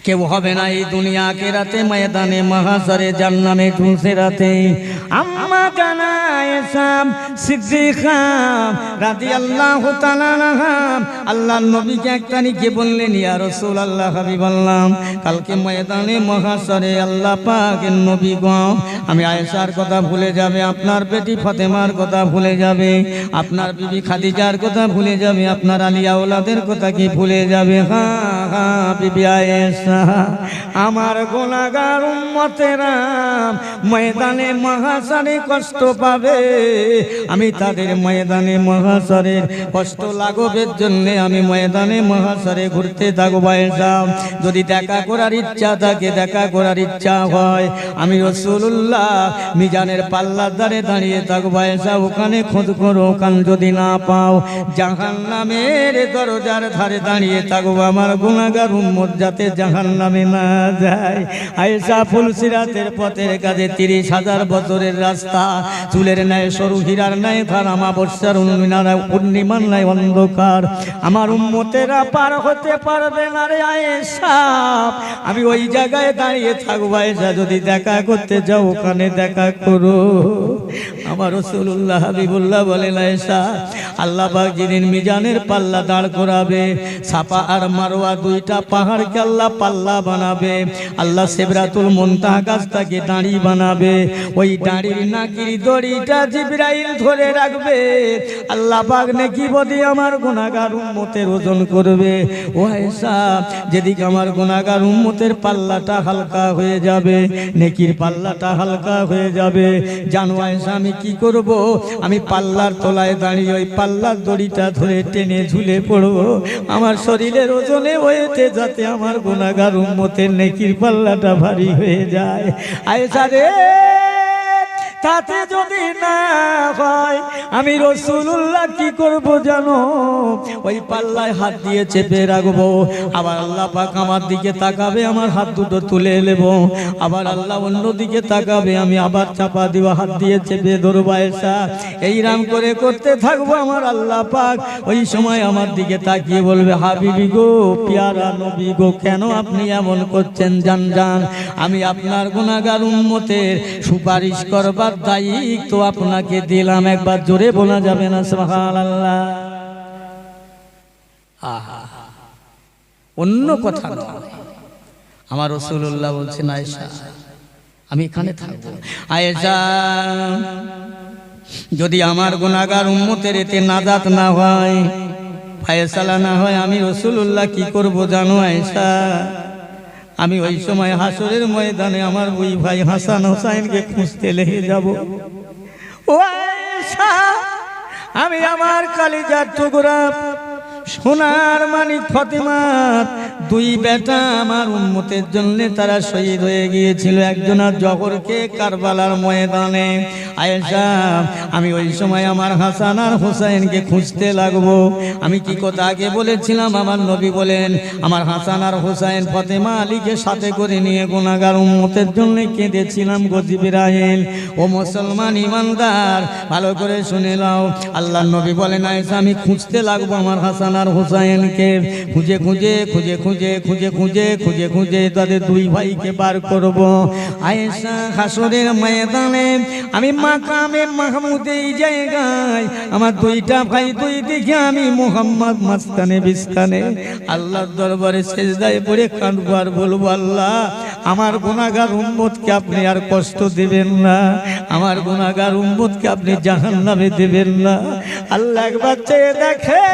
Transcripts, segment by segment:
কেউ হবে না এই দুনিয়া আখিরাতে ময়দানে মাহশরে জান্নামে ঝুলসেরাতে। আম্মা জানা আয়েশা সিদ্দিকা রাদিয়াল্লাহু তাআলা আনহা আল্লাহর নবীকে এক তারিখে বললেন, ইয়া রাসূলুল্লাহ হাবিবাল্লাহ, কালকে ময়দানে মাহশরে আল্লাহ পাকের নবী গো, আমি আয়েশার কথা ভুলে যাবে, আপনার বেটি ফাতেমার কথা ভুলে যাবে, আপনার বিবি খাদিজার কথা ভুলে যাবে, আপনার আলী আওলাদের কথা কি ভুলে যাবে? হ্যাঁ হ্যাঁ বিবি আয়েশা, আমার গুনাহগার উম্মতেরা ময়দানে মাহশরে কষ্ট পাবে, আমি তাদের ময়দানে মাহশরের কষ্ট লাঘবের জন্য আমি ময়দানে মাহশরে ঘুরতে থাকবো। আয়েশা, যদি দেখা করার ইচ্ছা থাকে, দেখা করার ইচ্ছা হয়, আমি রাসূলুল্লাহ মিজানের পাল্লার ধারে দাঁড়িয়ে থাকবো। আয়েশা, ওখানে খোঁজ করো, ওখানে যদি না পাও জাহান্নামের দরজার ধারে দাঁড়িয়ে থাকবো, আমার গুনাহগার উম্মত যাতে জাহান্নামে না যায়। আয়েশা ফুলসিরাতের পথের কাছে 30,000 বছরের রাস্তা, চুলের ন্যায় সরু, হীরার ন্যায় ধার, আমাবস্যার পূর্ণিমার ন্যায় অন্ধকার, আমার উম্মতেরা পার হতে পারবে না রে আয়েশা, আমি ওই জায়গায় দাঁড়িয়ে থাকবো। আয়েশা, যদি দেখা করতে যাও ওখানে দেখা করো। আমার রাসূলুল্লাহ হাবিবুল্লাহ বলেন, আয়েশা, আল্লাহ পাক যেদিন মিজানের পাল্লা দাঁড় করাবে, সাফা আর মারওয়া দুইটা পাহাড়কে আল্লাহ পাল্লা বানাবে, আল্লাহ সিদরাতুল মুনতাহা গাছটাকে দাঁড়ি বানাবে, ওই দাঁড়ির নাকির দড়িটা জিবরাইল ধরে রাখবে, আল্লাহ পাক নেকি বদি আমার গুনাহগার উম্মতের ওজন করবে। ও আয়েশা, যেদিকে আমার গুনাহগার উম্মতের পাল্লাটা হালকা হয়ে যাবে, নেকির পাল্লাটা হালকা হয়ে যাবে, জানো আয়েশা আমি কি করব? আমি পাল্লার তলায় দাঁড়িয়ে ওই পাল্লার দড়িটা ধরে টেনে ঝুলে পড়ব, আমার শরীরের ওজনে হয়েছে যাতে আমার গুনাহগার উম্মতের নেকির পাল্লাটা ভারী হয়ে যায়। আয়েশা রে, তাতে যদি না হয় আমি রাসূলুল্লাহ কি করব জানো? ওই পাল্লায় হাত দিয়ে চেপে রাখবো, আবার আল্লাহ পাক আমার দিকে তাকাবে, আমার হাত দুটো তুলে নেব, আবার আল্লাহ অন্য দিকে তাকাবে, আমি আবার চাপা দিব, হাত দিয়ে চেপে ধরবো। আয়েশা, এইরাম করে করতে থাকবো, আমার আল্লাহ পাক ওই সময় আমার দিকে তাকিয়ে বলবে, হাবিবি গো, পিয়ারা নবী গো, কেন আপনি এমন করছেন? জান জান, আমি আপনার গুনাহগার উম্মতের সুপারিশ করবার দায়িত্ব আপনাকে দিলাম। একবার জোরে বলা যাবে না সুবহানাল্লাহ? অন্য কথা নয়, আমার রাসূলুল্লাহ বলছেন, আয়েশা আমি এখানে থাকবো। আয়েশা, যদি আমার গুনাহগার উম্মতের এতে নাজাত না হয়, ফায়সালা না হয়, আমি রাসূলুল্লাহ কি করব জানো আয়েশা? আমি ওই সময় হাসরের ময়দানে আমার ওই ভাই হাসান হোসাইনকে খুঁজতে লেগে যাব। ও আয়েশা, আমি আমার কলিজার টুকরা সোনার মানিক ফাতেমার দুই বেটা আমার উম্মতের জন্য তারা শহীদ হয়ে গিয়েছিল, একজনের জহরকে কারবালার ময়দানে। আয়েশা, আমি ওই সময় আমার হাসান আর হোসেনকে খুঁজতে লাগবো। আমি কি কথা আগে বলেছিলাম, আমার নবী বলেন, আমার হাসান আর হোসেন ফাতেমা আলীকে সাথে করে নিয়ে গুনাহগার উম্মতের জন্য কেঁদেছিলাম গো জিবরাইল। ও মুসলমান ইমানদার, ভালো করে শুনে নাও, আল্লাহর নবী বলেন, আয়েশা আমি খুঁজতে লাগবো আমার হাসান আর হোসেনকে, খুঁজে খুঁজে খুঁজে খুঁজে খুঁজে খুঁজে খুঁজে খুঁজে তাদের দুই ভাইকে বার করব। আয়েশা, হাসরের ময়দানে আমি মাকামে মাহমুদ এই জায়গায় আমার দুইটা ভাই দুই দিকে আমি মুহাম্মদ মাঝখানে বিস্তানে আল্লাহর দরবারে সেজদায় পড়ে কাঁদবো আর বলবো, আল্লাহ আমার গুনাহগার উম্মতকে আপনি আর কষ্ট দিবেন না, আমার গুনাহগার উম্মতকে আপনি জাহান্নামে দিবেন না। আল্লাহ একবার চেয়ে দেখে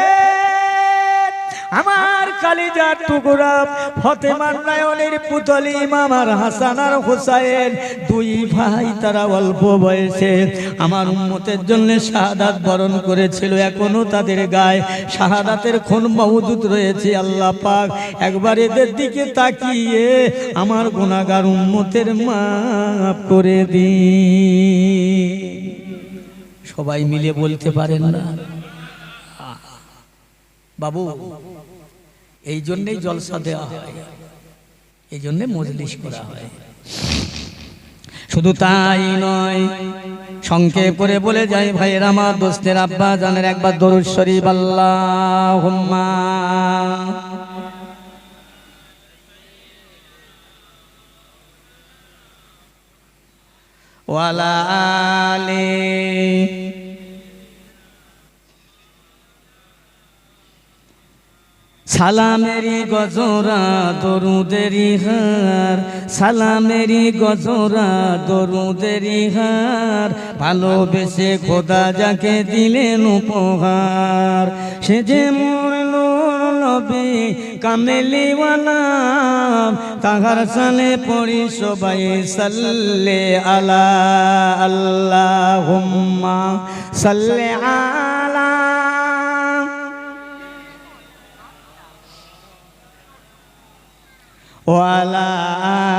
আমার কালিজার টুকরা ফাতেমার নয়নের পুতলি আমার হাসান আর হোসেন দুই ভাই, তারা অল্প বয়সে আমার উম্মতের জন্য শাহাদাত বরণ করেছিল, এখনো তাদের গায়ে শাহাদাতের খুন মওজুদ রয়েছে। আল্লাহ পাক একবার এদের দিকে তাকিয়ে আমার গুনাহগার উম্মতের মাফ করে দিন। সবাই মিলে বলতে পারেন না বাবু? এই জন্যই জলসা দেওয়া হয়, এই জন্যে মজলিস করা হয়। শুধু তাই নয়, সংক্ষেপ করে বলে যাই ভাইয়ের আমার, দোস্তের আব্বা জানের একবার দরুদ শরীফ আল্লাহুম্মা ওয়ালা আলি সালামেরি গজরা দরুদেরি হার, সালামেরি গজরা দরুদেরি হার, ভালোবেসে খোদা যাকে দিলেন উপহার, সে যে মোর নবী কামেলিওয়ালা, তাহার সালে পড়ি সবাই সাল্লে আলা, আল্লাহুম্মা সাল্লি আলা ওয়ালা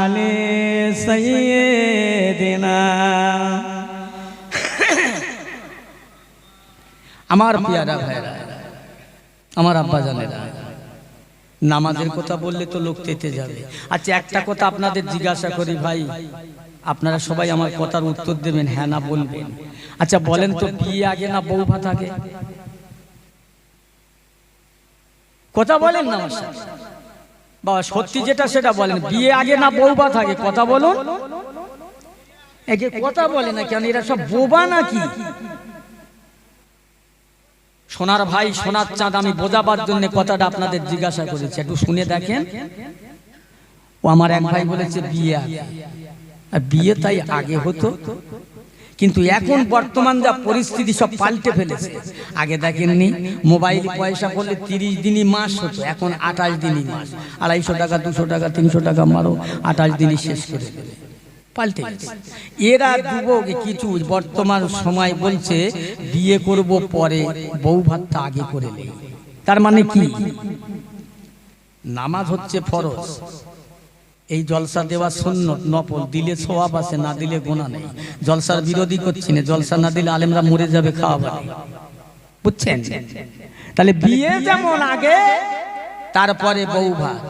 আলি সাইয়্যিদিনা। আমার পিয়ারা ভাইরা, আমার আব্বা জানেরা, নামাজের কথা বললে তো লোক তেতে যাবে। আচ্ছা একটা কথা আপনাদের জিজ্ঞাসা করি ভাই, আপনারা সবাই আমার কথার উত্তর দেবেন, হ্যাঁ না বলবেন। আচ্ছা বলেন তো, বিয়ে আগে না বউ ভাত আগে? কথা বলেন না আমার সাথে বাবা, সত্যি যেটা সেটা বলেন, বিয়ে আগে না বউ ভাত আগে? কথা বলুন। একে কথা বলে না কেন? এরা সব বোবা নাকি? সোনার ভাই সোনার চাঁদ, আমি বোঝাবার জন্য কথাটা আপনাদের জিজ্ঞাসা করেছি, একটু শুনে দেখেন। ও আমার এক ভাই বলেছে বিয়ে আগে, আর বিয়ে তাই আগে হতো, কিন্তু এখন বর্তমান যা পরিস্থিতি সব পাল্টে ফেলেছে। আগে দেখেননি মোবাইল পয়সা করলে 30 দিনই মাস হতো, এখন 28 দিনই মাস। 250 টাকা 200 টাকা 300 টাকা মারো, 28 দিনই শেষ করে দেবে। পাল্টে গেছে। এরা যুবক কিছু বর্তমান সময় বলছে বিয়ে করব পরে, বউ ভাতটা আগে করে নেই। তার মানে কি? নামাজ হচ্ছে ফরজ, এই জলসা দেওয়া সুন্নত নফল, দিলে সওয়াব আছে, না দিলে গুনাহ নেই। জলসার বিরোধী করছি না, জলসা না দিলে আলেমরা মরে যাবে খাওয়াবে, বুঝছেন? তাহলে বিয়ে যেমন আগে, তারপরে বউ ভাত।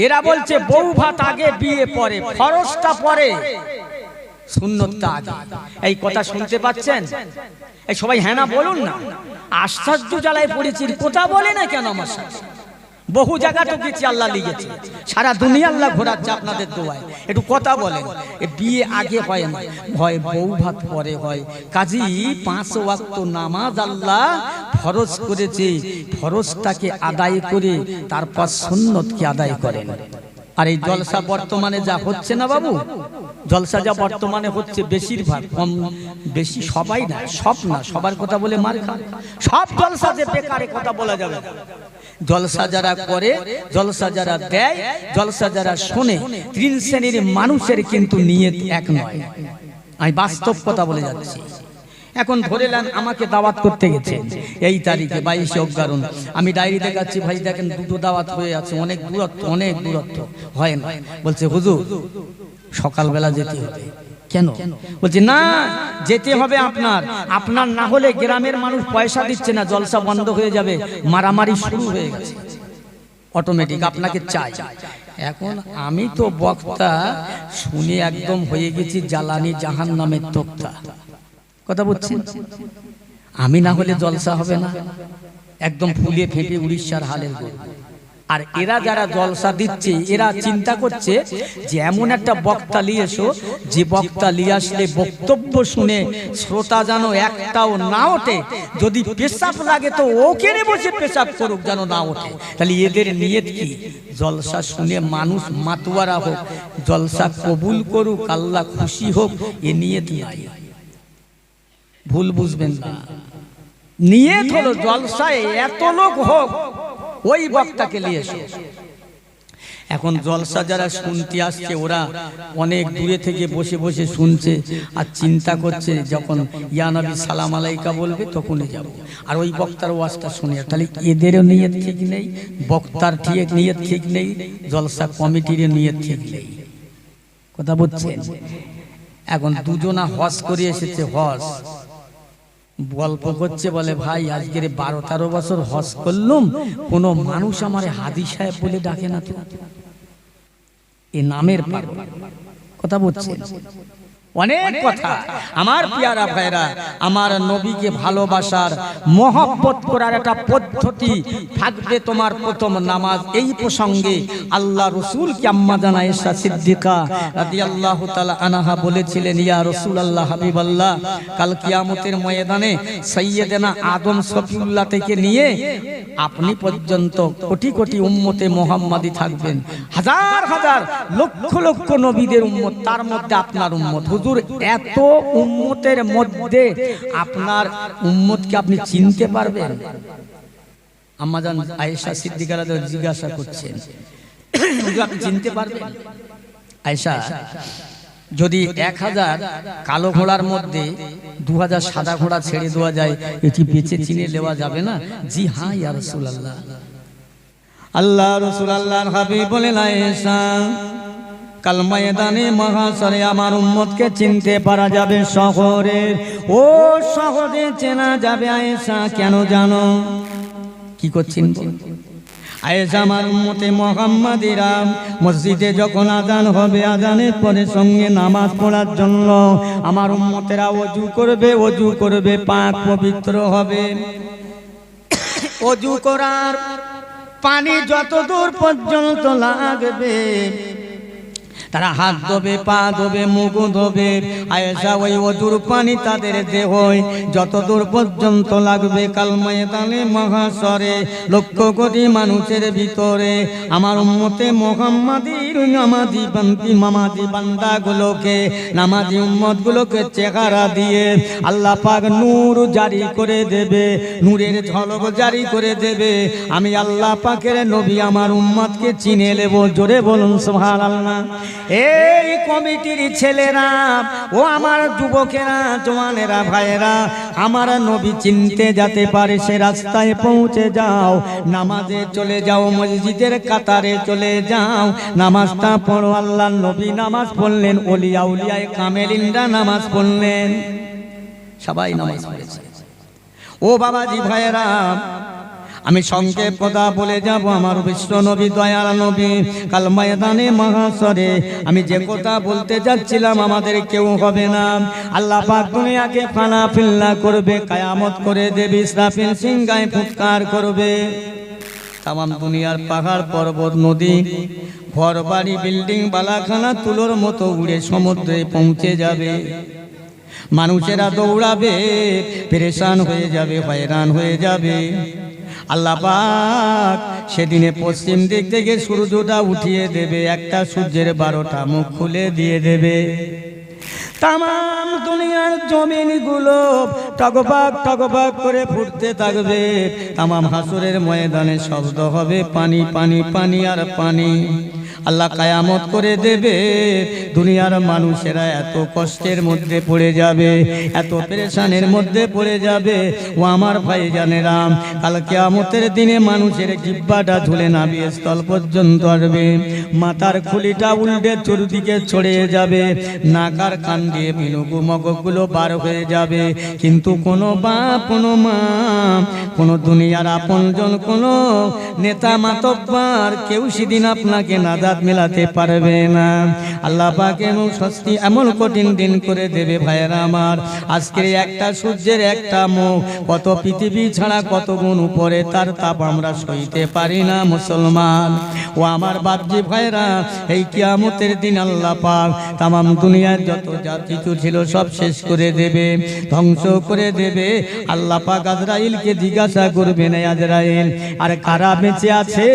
এরা বলছে বউ ভাত আগে, বিয়ে পরে, ফরজটা পরে, সুন্নতটা আগে। এই কথা শুনতে পাচ্ছেন? এই সবাই হ্যাঁ না বলুন না। আশ্চর্য জ্বালায় পড়েছি, কথা বলে না কেন আমার সাথে? বহু জায়গা তো গেছি, আল্লাহ লিখেছে, সারা দুনিয়া আল্লাহ ঘোরাচ্ছে আপনাদের দোয়ায়। একটু কথা বলেন। বিয়ে আগে হয় না, হয় বউ ভাত পরে হয়। কাজী 5 ওয়াক্ত নামাজ আল্লাহ ফরজ করেছে, ফরজটাকে আদায় করে তারপর সুন্নতকে আদায় করেন। আর এই জলসা বর্তমানে যা হচ্ছে না বাবু, জলসা যা বর্তমানে হচ্ছে, বেশিরভাগ, কম বেশি সবাই না, সব না, সবার কথা বলে মার খান। সব জলসা যে বেকারে কথা বলা যাবে না। জলসা যারা করে, জলসা যারা দেয়, জলসা যারা শোনে, 3 শ্রেণীর মানুষের কিন্তু নিয়ত এক নয়। আমি বাস্তব কথা বলে যাচ্ছি। এখন ধরে নেন আমাকে দাওয়াত করতে গেছে এই তারিখে 22 অগ্রহায়ণ, আমি ডায়েরি দেখাচ্ছি, ভাই দেখেন 2টো দাওয়াত হয়ে আছে, অনেক দূরত্ব, অনেক দূরত্ব, হয় না। বলছে হুজুর সকালবেলা যেতে হবে। কেন? বলছে না যেতে হবে আপনার, আপনার না হলে গ্রামের মানুষ পয়সা দিচ্ছে না, জলসা বন্ধ হয়ে যাবে, মারামারি শুরু হয়ে গেছে অটোমেটিক, আপনাকে চাই। এখন আমি তো বক্তা শুনে একদম হয়ে গেছি জ্বালানি জাহান্নামের তোক্তা। কথা বলছেন? আমি না হলে জলসা হবে না, একদম ফুলে ফেটে উড়িষ্যার হালের গো। আর এরা যারা জলসা দিচ্ছে, এরা চিন্তা করছে যে এমন একটা বক্তা নিয়ে এসো, যে বক্তা নিয়ে আসলে বক্তব্য শুনে শ্রোতা যেন একটাও না ওঠে, যদি পেশাব লাগে তো ওকে বসে পেশাব করুক, যেন না ওঠে। তাহলে এদের নিয়ত কি? জলসা শুনে মানুষ মাতোয়ারা হোক, জলসা কবুল করুক, আল্লাহ খুশি হোক, এ নিয়ত নাই। ভুল বুঝবেন না। নিয়ত হলো জলসায় এত লোক হোক, ওই বক্তাকে নিয়ে এসো। এখন জলসা যারা শুনতে আসছে, ওরা অনেক দূরে থেকে বসে বসে শুনছে আর চিন্তা করছে যখন ইয়া নবী সালাম আলাইকা বলবে তখনই যাব। আর ওই বক্তার ওয়াজটা শুনে, তাহলে এদেরও নিয়ত ঠিক নেই, বক্তার ঠিক নিয়ত ঠিক নেই, জলসা কমিটির নিয়ত ঠিক নেই। কথা বলছেন? এখন দুজনা হজ করে এসেছে, হজ গল্প করছে, বলে ভাই আজকের 12-13 বছর হজ করলাম, কোন মানুষ আমার হাদি সাহেব বলে ডাকে না তো, এ নামের পাগল। কথা বলছেন? অনেক কথা। আমার পিয়ারা ভাইরা, আমার নবীকে ভালোবাসার মহব্বত করার একটা পদ্ধতি থাকবে তোমার প্রথম নামাজ। এই প্রসঙ্গে আল্লাহ রসুল কি আম্মা জান আয়েশা সিদ্দিকা রাদিয়াল্লাহু তাআলা আনহা বলেছিলেন, ইয়া রাসূলুল্লাহ হাবিবাল্লাহ, কাল কিয়ামতের ময়দানে সাইয়্যিদানা আদম সফিউল্লাহ থেকে নিয়ে আপনি পর্যন্ত কোটি কোটি উম্মতে মুহাম্মাদি থাকবেন, হাজার হাজার লক্ষ লক্ষ নবীদের উম্মত, তার মধ্যে আপনার উম্মত। হুজুর, এত উম্মতের মধ্যে আপনার উম্মতকে আপনি চিনতে পারবেন? আম্মা জান আয়েশা সিদ্দিকা রাদিয়াল্লাহু জিজ্ঞাসা করছেন, হুজুর আপনি চিনতে পারবেন? আয়েশা, যদি 1000 কালো ঘোড়ার মধ্যে 2000 সাদা ঘোড়া ছেড়ে দেওয়া যায়, এটি বেঁচে চিনে নেওয়া যাবে না? জি হ্যাঁ ইয়া রাসূলুল্লাহ। আল্লাহ রাসূল আল্লাহর হাবিব বলেন, আয়েশা, কাল ময়দানে মহাশরে আমার উম্মতকে চিনতে পারা যাবে শহরে, ও শহরে চেনা যাবে। আয়েশা, কেন জানো? কি করছেন? আয়েশা, আমার উম্মতে মুহাম্মাদিরা মসজিদে যখন আযান হবে, আযানের পরে সঙ্গে নামাজ পড়ার জন্য আমার উম্মতেরা ওযু করবে, পাক পবিত্র হবে। ওযু করার পানি যত দূর পর্যন্ত লাগবে, তারা হাত ধোবে, পা ধোবে, মুখ ধোবে। আয়েশা, ওই ওযুর পানি তাদের দেহে যত দূর পর্যন্ত লাগবে, কাল ময়দানে মহাশরে লক্ষ কোটি মানুষের ভিতরে আমার উম্মতে মুহাম্মাদির নামাজি বান্দাগুলোকে, নামাজি উম্মতগুলোকে চেহারা দিয়ে আল্লাহ পাক নূর জারি করে দেবে, নূরের ঝলক জারি করে দেবে। আমি আল্লাহ পাকের নবী আমার উম্মতকে চিনে নেব। জোরে বলুন সুবহানাল্লাহ। এই কমিটির ছেলেরা, ও আমার যুবকেরা, জওয়ানেরা, ভাইয়েরা, আমার নবী চিনতে যেতে পারে সে রাস্তায় পৌঁছে যাও, নামাজে চলে যাও, মসজিদের কাতারে চলে যাও, নামাজটা পড়ো। আল্লাহর নবী নামাজ পড়লেন, ওলিয়া উলিয়ায়ে কামেলিনরা নামাজ পড়লেন, সবাই নামাজ পড়েছে। ও বাবাজি ভাইয়েরা, আমি সংক্ষেপ কথা বলে যাব। আমার বিশ্ব নবী, দয়াল নবী, কাল ময়দানে মহাশরে আমি যে কথা বলতে যাচ্ছিলাম, আমাদের কেউ হবে না। আল্লাহ পাক দুনিয়াকে ফানা ফিল্লা করবে, কিয়ামত করে দেবে, ইসরাফিল সিংহায় ফুৎকার করবে। তামাম দুনিয়ার পাহাড় পর্বত নদী ঘর বাড়ি বিল্ডিং বালাখানা তুলোর মতো উড়ে সমুদ্রে পৌঁছে যাবে। মানুষেরা দৌড়াবে, পেরেশান হয়ে যাবে, হয়রান হয়ে যাবে। আল্লাহ পাক সেদিনে পশ্চিম দিক থেকে সূর্যটা উঠিয়ে দেবে, একটা সূর্যের 12টা মুখ খুলে দিয়ে দেবে। তামাম দুনিয়ার জমিনগুলো টগবগ টগবগ করে ফুটতে থাকবে। তামাম হাসরের ময়দানে শব্দ হবে পানি পানি পানি আর পানি। আল্লাহ কিয়ামত করে দেবে। দুনিয়ার মানুষেরা এত কষ্টের মধ্যে পড়ে যাবে, এত পেরেশানের মধ্যে পড়ে যাবে। ও আমার ভাইজানেরা, কাল কিয়ামতের দিনে মানুষের জিহ্বাটা ঝুলে নাভি স্থল পর্যন্ত আসবে, মাথার খুলিটা উল্টে চতুর্দিকে ছড়িয়ে যাবে, নাকার কান দিয়ে মিনুকু মগজগুলো বার হয়ে যাবে। কিন্তু কোনো বাপ, কোনো মা, কোনো দুনিয়ার আপনজন, কোনো নেতা মাতব্বর কেউ সেদিন আপনাকে নাজাত মেলাতে পারবে না। আল্লাহ পাক এমন শাস্তি, এমন কঠিন দিন করে দেবে ভাইয়েরা আমার। আজকের একটা সূর্যের একটা মুখ, কত পৃথিবী ছাড়া কত গুণ উপরে, তার তাপ আমরা সইতে পারি না মুসলমান। ও আমার বাপজি ভাইয়েরা, এই কিয়ামতের দিন আল্লাহ পাক তামাম দুনিয়ার যত যা কিছু ছিল সব শেষ করে দেবে, ধ্বংস করে দেবে। আল্লাহ পাক আজরাইলকে জিজ্ঞাসা করবেন, আজরাইল আর কারা বেঁচে আছে?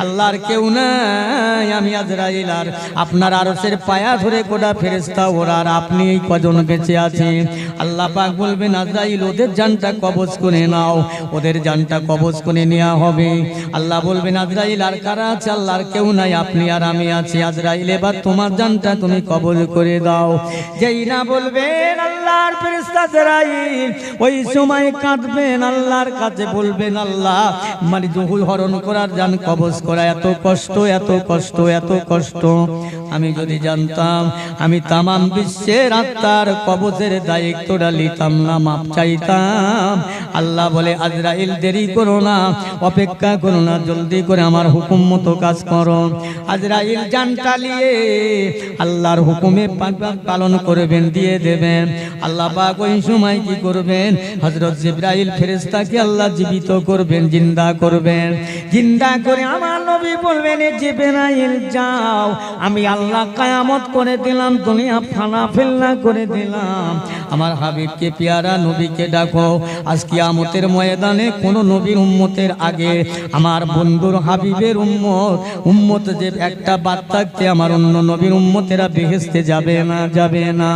আল্লাহর কেউ নাই, আমি আজরাইল আর আপনার আরশের পায়া ধরে গোটা ফেরেশতা ওরা, আর আপনি এই কজন বেঁচে আছেন। আল্লাহ পাক বলবেন, আজরাইল ওদের জানটা কবজ করে নাও, ওদের জানটা কবজ করে নেওয়া হবে। আল্লাহ বলবেন, আজরাইল আর কারা আছে? আল্লাহর কেউ নাই, আপনি আর আমি আছি। আজরাইল এবার তোমার জানটা তুমি কবজ করে দাও। যেই না বলবেন আল্লাহর ফেরেশতা জিবরাইল ওই সময় কাঁদবেন, আল্লাহর কাছে বলবেন আল্লাহ মানে জহুল হরণ করার জান কবজ করা এত কষ্ট, এত কষ্ট, এত কষ্ট। আমি যদি জানতাম আমি তামাম বিশ্বের আত্মার কবজের দায়িত্বটা নিতাম না, মাপ চাইতাম। আল্লাহ বলে আজরাইল দেরি করো না, অপেক্ষা করো না, জলদি করে আমার হুকুম মতো কাজ করো। আজরাইল জান টালিয়ে আল্লাহর হুকুমে পালন করবেন, দিয়ে দেবেন। আল্লাহ পাক ওই সময় কি করবেন, হযরত জিবরাইল ফেরেশতাকে আল্লাহ জীবিত করবেন, জিন্দা করবেন। জিন্দা করে আমার নবী বলবেন জিবরাইল যাও, আমি আল্লাহ কিয়ামত করে দিলাম, দুনিয়া ফানা ফেলনা করে দিলাম। আমার হাবিবকে পেয়ারা নবীকে ডাকো। আজ কিয়ামতের ময়দানে কোন নবীর উম্মতের আগে আমার বন্ধুর হাবিবের উম্মত যে একটা বাদ থাকতে আমার অন্য নবীর উম্মতেরা বেহেশতে যাবে না, যাবে না।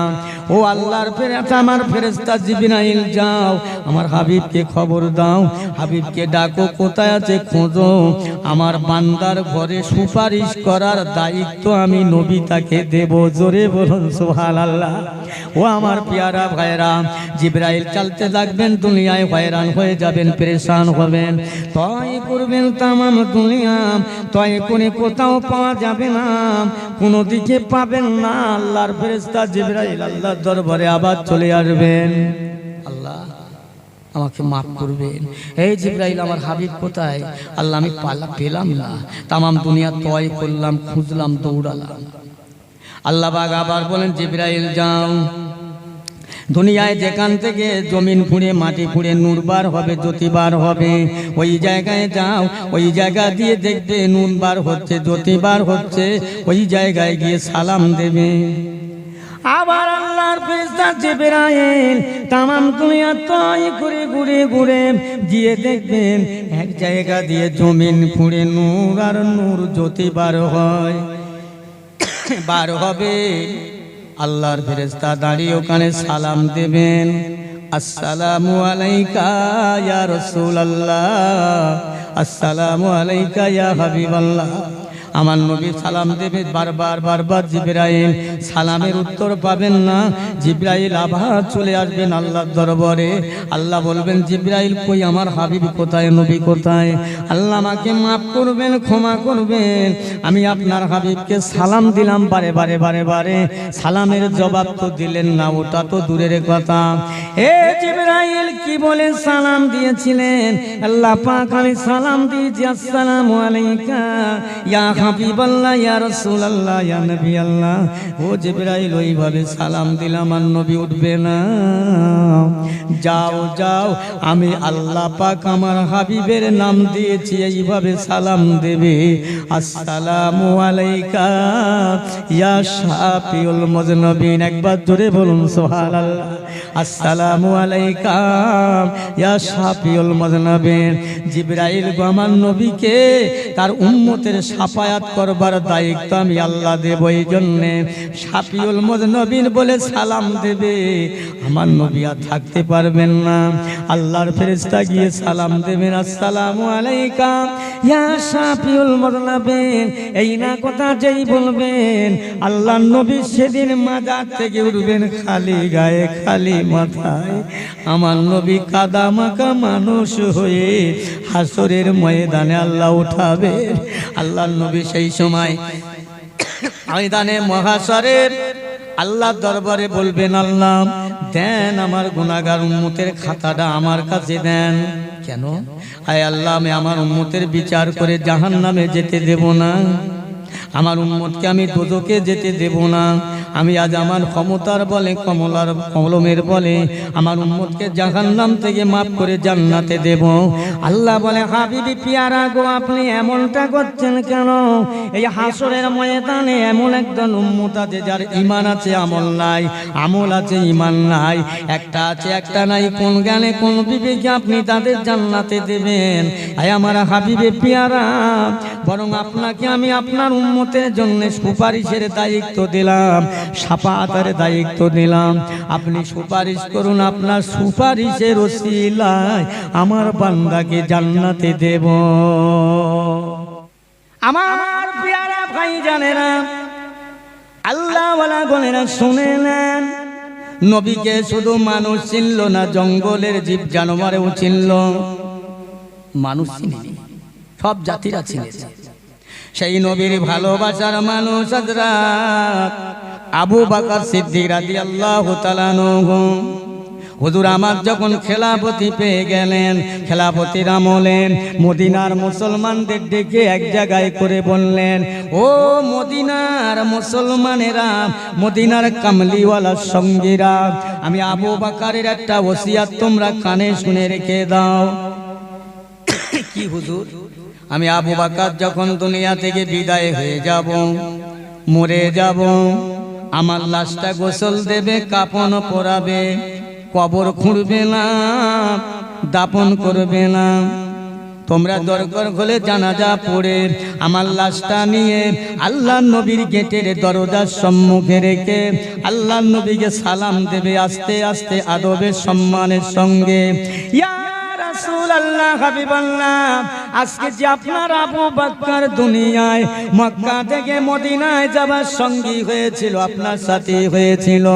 ও আল্লাহর ফেরেশতা, আমার ফেরেশতা জিবরাইল যাও, আমার হাবিবকে খবর দাও, হাবিবকে ডাকো, কোথায় আছে খোঁজো। আমার বান্দার ঘরে সুপারিশ করার দায়িত্ব আমি নবী তাকে দেব। জোরে বলুন সুবহানাল্লাহ। ও আমার পেয়ারা ভাইরা, জিবরাইল চলতে থাকবেন, দুনিয়ায় হয়রান হয়ে যাবেন, পেরেশান হবেন, তয় করবেন তামাম দুনিয়া, তয় করে কোথাও পাওয়া যাবে না, কোনো দিকে পাবেন না। আল্লাহর ফেরেশতা জিবরাইল আল্লাহর দরবারে আবার চলে আসবেন, আল্লাহ আমাকে মাফ করবেন, এই জিবরাইল আমার হাবিব কোথায়? আল্লাহ আমি পেলাম না, তামাম দুনিয়া তয় করলাম, খুঁজলাম, দৌড়ালাম। আল্লাহ পাক আবার বলেন জিবরাইল যাও, দুনিয়ায় যেখান থেকে জমিন ফুঁড়ে মাটি ফুঁড়ে নূর বার হবে, জ্যোতি বার হবে, ওই জায়গায় যাও, ওই জায়গা দিয়ে দেখবে নূর বার হচ্ছে, জ্যোতি বার হচ্ছে, ওই জায়গায় গিয়ে সালাম দেবে। আবার আল্লাহর ফেরেশতা জিবরাইল তামাম দুনিয়া তয় করে ঘুরে ঘুরে গিয়ে দেখবেন এক জায়গা দিয়ে জমিন ফুঁড়ে নূর আর নূর জ্যোতি বার হয়, বার হবে। আল্লাহর ফেরেশতা দাঁড়িয়ে ওখানে সালাম দেবেন, আসসালামু আলাইকা ইয়া রাসূলুল্লাহ, আসসালামু আলাইকা ইয়া হাবিবাল্লাহ। আমার নবী সালাম দেবে, বারবার বারবার জিবরাইল সালামের উত্তর পাবেন না। জিবরাইল আবার চলে আসবেন আল্লাহর দরবারে। আল্লাহ বলবেন জিবরাইল কই, আমার হাবিব কোথায়, নবী কোথায়? আল্লাহ আমাকে মাফ করবেন, ক্ষমা করবেন, আমি আপনার হাবিবকে সালাম দিলাম বারে বারে বারে বারে, সালামের জবাব তো দিলেন না, ওটা তো দূরের কথা। এ জিবরাইল কি বলে সালাম দিয়েছিলেন? আল্লাহ পাক আমি সালাম দিয়েছি, আসসালামু আলাইকা ইয়া হাবিবাল্লাহ, ইয়া রাসূলুল্লাহ, ইয়া নবী আল্লাহ। ও জিবরাইল ওইভাবে সালাম দিলাম আর নবী উঠবে না। যাও যাও, আমি আল্লাহ পাক আমার হাবিবের নাম দিয়েছি, এইভাবে সালাম দেবে, আসসালামু আলাইকা ইয়া শাফিউল মুজনবিন। একবার জোরে বলুন সুবহানাল্লাহ। আসসালামু আলাইকা ইয়া শাফিউল মুজনবিন। জিবরাইল গো আমার নবীকে তার উম্মতের শাফায়াত করবার দায়িত্ব আমি আল্লাহ দেব, এই জন্য শাফিউল মুজনবিন বলে সালাম দেবে। আমার নবী আর থাকতে পারবেন না, আল্লাহর ফেরেশতা গিয়ে সালাম দেবেন, আসসালামু আলাইকা ইয়া শাফিউল মুজনবিন। এই না কথা যেই বলবেন, আল্লাহর নবী সেদিন মাজার থেকে উঠবেন খালি গায়ে, খালি মাথায়। আমার নবী কাদা মাখা মানুষ হয়ে হাসরের ময়দানে আল্লাহ উঠাবে। আল্লাহর নবী সেই সময় ময়দানে মহাশরের আল্লাহর দরবারে বলবেন, আল্লাহ দেন আমার গুনাহগার উম্মতের খাতাটা আমার কাছে দেন। কেন? আয় আল্লাহ, আমি আমার উম্মতের বিচার করে জাহান্নামে যেতে দেব না, আমার উম্মতকে আমি দোজখে যেতে দেব না। আমি আজ আমার ক্ষমতার বলে, কলমের বলে আমার উম্মতকে জাহান্নাম থেকে মাফ করে জান্নাতে দেব। আল্লাহ বলে হাবিবি পিয়ারা গো, আপনি এমনটা করছেন কেন? এই হাসরের ময়দানে এমন একজন উম্মত আছে যার ঈমান আছে আমল নাই, আমল আছে ঈমান নাই, একটা আছে একটা নাই, কোন জ্ঞানে কোন বিবেকে আপনি তাদের জান্নাতে দেবেন? আয় আমার হাবিবি পিয়ারা, বরং আপনাকে আমি আপনার উম্মতের জন্য সুপারিশের দায়িত্ব দিলাম, শাফাআতের দায়িত্ব দিলাম। আপনি সুপারিশ করুন, আপনার সুপারিশের ওসিলায় আমার বান্দাকে জান্নাতে দেব। আমার প্রিয়ারা ভাই জানেরা, আল্লাহ ওয়ালা গনেরা শুনে নেন, নবীকে শুধু মানুষ চিনল না, জঙ্গলের জীব জানোয়ারেও চিনল। মানুষ চিনি সব জাতিরা চিনেছে। সেই নবীর ভালোবাসার মানুষ হযরত আবু বকর সিদ্দিক রাদিয়াল্লাহু তাআলা আনহু। হুজুর আমার যখন খেলাফতি পেয়ে গেলেন, খেলাফতির আমলে মদিনার মুসলমানদের ডেকে এক জায়গায় করে বললেন, ও মদিনার মুসলমানেরা, মদিনার কামলিওয়ালার সঙ্গীরা, আমি আবু বকরের একটা ওসিয়ত তোমরা কানে শুনে রেখে দাও। কি হুজুর? আমি আবু বকর যখন দুনিয়া থেকে বিদায় হয়ে যাব, মরে যাব, আমার লাশটা গোসল দেবে, কাফন পরাবে, কবর খুঁড়বে না, দাপন করবে না। তোমরা দরকার হলে জানাজা পড়ে আমার লাশটা নিয়ে আল্লাহর নবীর গেটের দরজার সম্মুখে রেখে আল্লাহর নবীকে সালাম দেবে আস্তে আস্তে আদবের সম্মানের সঙ্গে। ইয়া রাসূলুল্লাহ, হাবিবাল্লাহ, আজকে যে আপনার আবু বকর দুনিয়ায় মক্কা থেকে মদিনায় যাবার সঙ্গী হয়েছিল, আপনার সাথে হয়েছিল,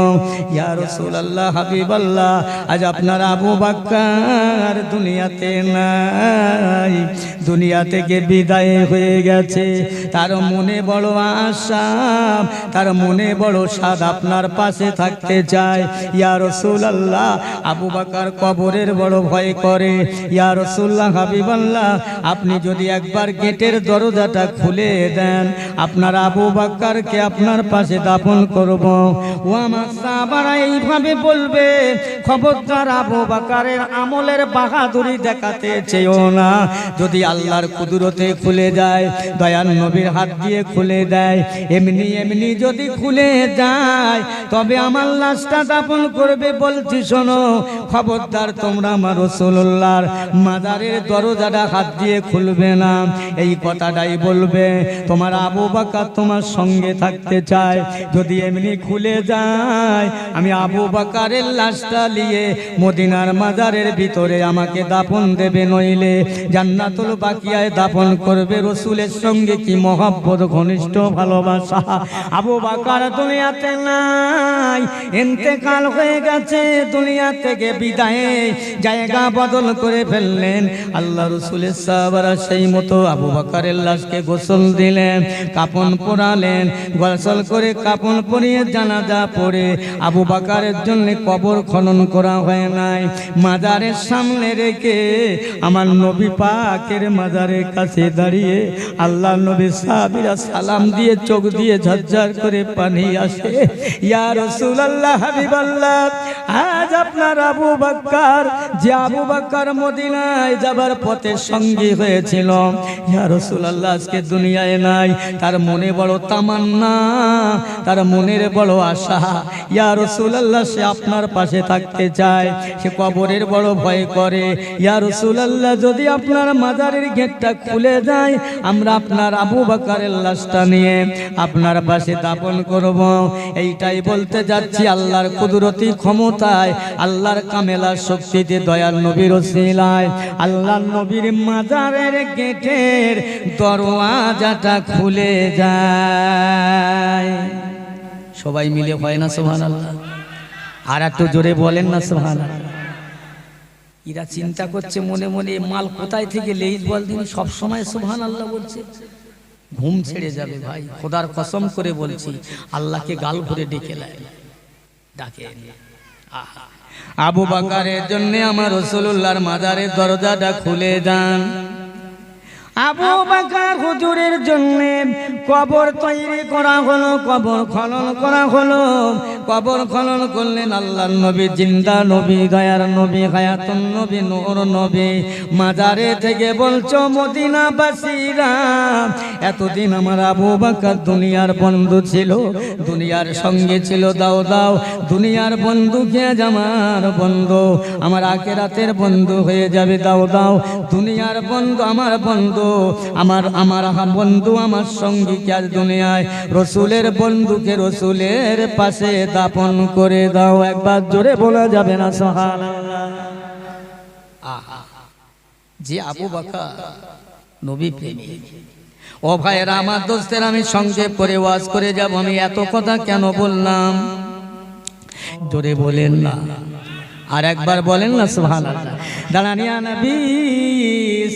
ইয়া রাসূলুল্লাহ, হাবিবাল্লাহ, আজ আপনার আবু বকর দুনিয়াতে নাই, দুনিয়া থেকে বিদায় হয়ে গেছে। তার মনে বড় আশা, তার মনে বড় সাদ, আপনার পাশে থাকতে চায়। ইয়া রাসূলুল্লাহ, আবু বকর কবরের বড় ভয় করে। ইয়া রাসূলুল্লাহ, হাবিবাল্লাহ, আপনি যদি একবার গেটের দরজাটা খুলে দেন, আপনার আবু বকরকে আপনার পাশে দাফন করব। ও আমার সাহাবারা এইভাবে বলবে, খবরদার আবু বকরের আমলের বাহাদুরি দেখাতে চেয়েও না। যদি আল্লাহর কুদরতে খুলে যায়, দয়াল নবীর হাত দিয়ে খুলে দেয়, এমনি এমনি যদি খুলে যায়, তবে আমার লাশটা দাফন করবে। বলছি শোনো, খবরদার তোমরা আমার রাসূলুল্লাহর মাজারের দরজাটা হাত দিয়ে খুলবে না, এই কথাটাই বলবে। তোমার আবু বকর তোমার সঙ্গে থাকতে চায়, যদি এমনি খুলে যায়, আমি আবু বকরের লাশটা নিয়ে মদিনার মাজারের ভিতরে আমাকে দাফন দেবে, নইলে জান্নাতুল বাকিয়ায় দাফন করবে। রাসূলের সঙ্গে কি মহব্বত, ঘনিষ্ঠ ভালোবাসা! আবু বকর দুনিয়াতে নাই, ইন্তেকাল হয়ে গেছে, দুনিয়া থেকে বিদায়ে জায়গা বদল করে ফেললেন। আল্লাহ রাসূলের সাহাবারা সেই মতো আবু বকরের লাশকে গোসল দিলেন, কাফন পরালেন, গোসল করে কাফন পরিয়ে জানাজা পড়ে আবু বকরের জন্য কবর খনন করা হয় নাই। মাজারের সামনে রেখে আমার নবী পাকের মাজারের কাছে দাঁড়িয়ে আল্লাহ নবীর সাহাবীরা সালাম দিয়ে চোখ দিয়ে ঝরঝর করে পানি আসে। ইয়া রাসূলুল্লাহ, হাবিবাল্লাহ, আজ আপনার আবু বকর, যে আবু বকর মদিনায় যাবার পথে সঙ্গী হয়েছিল, ইয়া রাসূলুল্লাহ, আজকে দুনিয়ায় নাই। তার মনে বড় তামান্না, তার মনের বড় আশা। ইয়া রাসূলুল্লাহ, সে আপনার পাশে থাকতে চায়, সে কবরের বড় ভয় করে। ইয়া রাসূলুল্লাহ, যদি আপনার মাজারের গেটটা খুলে যায়, আমরা আপনার আবু বকরের লাশটা নিয়ে আপনার পাশে দাফন করব। এইটাই বলতে যাচ্ছি, আল্লাহর কুদরতি ক্ষমতায়, আল্লাহর কামেলা শক্তিতে, দয়াল নবীর ওসিলায় আল্লাহর নবীর মাজারের গেটের দরওয়াজাটা খুলে যায়। সবাই মিলে হয় না সুবহানাল্লাহ? আর একটু জোরে বলেন না সুবহানাল্লাহ? এরা চিন্তা করছে মনে মনে, মাল কোথায় থেকে লেইজ বল দিন সব সময় সুবহানাল্লাহ বলছে, ঘুম ছেড়ে যাবে ভাই। খোদার কসম করে বলছি, আল্লাহকে গাল ভরে ডাকে। আবু বকরের জন্য আমার রাসূলুল্লাহর মাজারের দরজাটা খুলে যান। আবু বকর হুজুরের জন্য কবর তৈরি করা হলো, কবর খনন করা হলো। কবর খনন করলেন আল্লাহর নবী, জিন্দা নবী, দয়ার নবী, হায়াতুন নবী, নূর নবী। মাজারে থেকে বলছো মদিনাবাসীরা, এতদিন আমার আবু বকর দুনিয়ার বন্ধু ছিল, দুনিয়ার সঙ্গে ছিল, দাও দাও দুনিয়ার বন্ধুকে আজ আমার বন্ধু, আমার আখিরাতের বন্ধু হয়ে যাবে, দাও দাও দুনিয়ার বন্ধু আমার বন্ধু, আমার বন্ধু, আমার সঙ্গী কে আজ দুনিয়ায় রাসূলের বন্ধুকে রাসূলের পাশে দাফন করে দাও। একবার জোরে বলা যাবে না সুবহানাল্লাহ? যে আবু বকর নবী প্রেমিক। ও ভাইরা আমার, দোস্তের, আমি সংক্ষেপ করে ওয়াজ করে যাব। আমি এত কথা কেন বললাম? জোরে বলেন না, আর একবার বলেন না সুবহানাল্লাহ। দাঁড়ান ইয়া নবী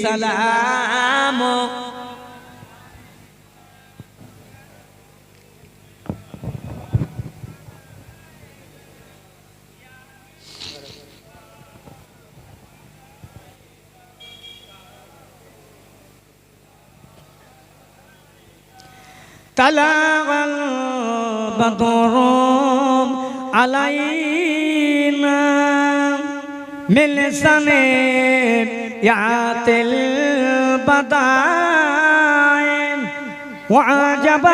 সালাম, طلع البدر علينا من سنيات البدائع وعجب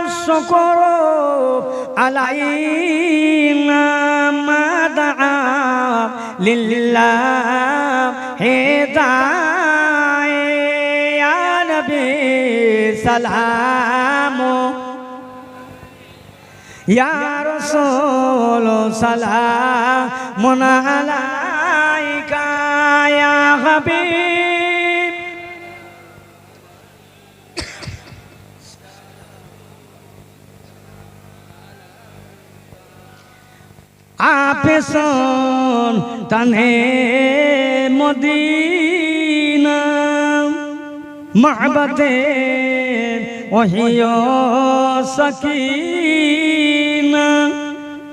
الشكر علينا ما دعا لله داعي يا نبي سلام يا رسول سلام عليك يا حبيب आप सुन तने मदीना महबते वहियो सकीना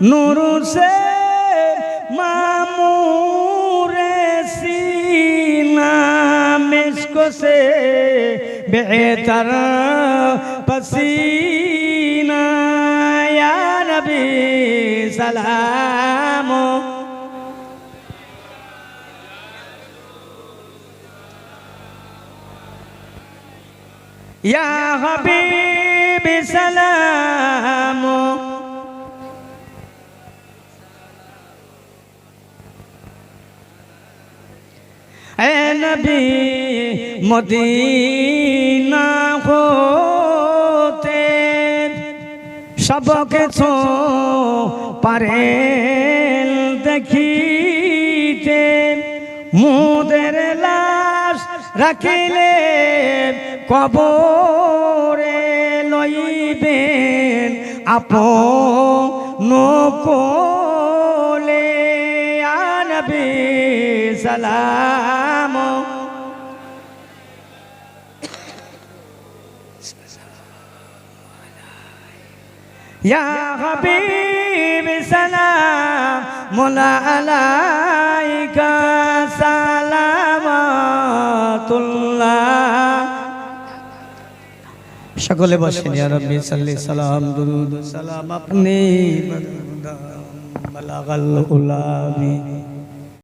नूर से मामूरे सीना मिस्क से बेहतर पसीना या नबी सलाम या हबीब सलाम ए नबी मदीना होते सबके छो पारेल देखीते मुदेर लाश राखिले কবরে লইবেন আপন কোলে ইয়া নবী সালাম ইয়া হাবিব সালাম আলাইকা সালামাতুল্লাহ সকলে বসেন ইয়া রাব্বি সাল্লি সালাম দুরুদ সালাম আপনি বালাগাল উলামি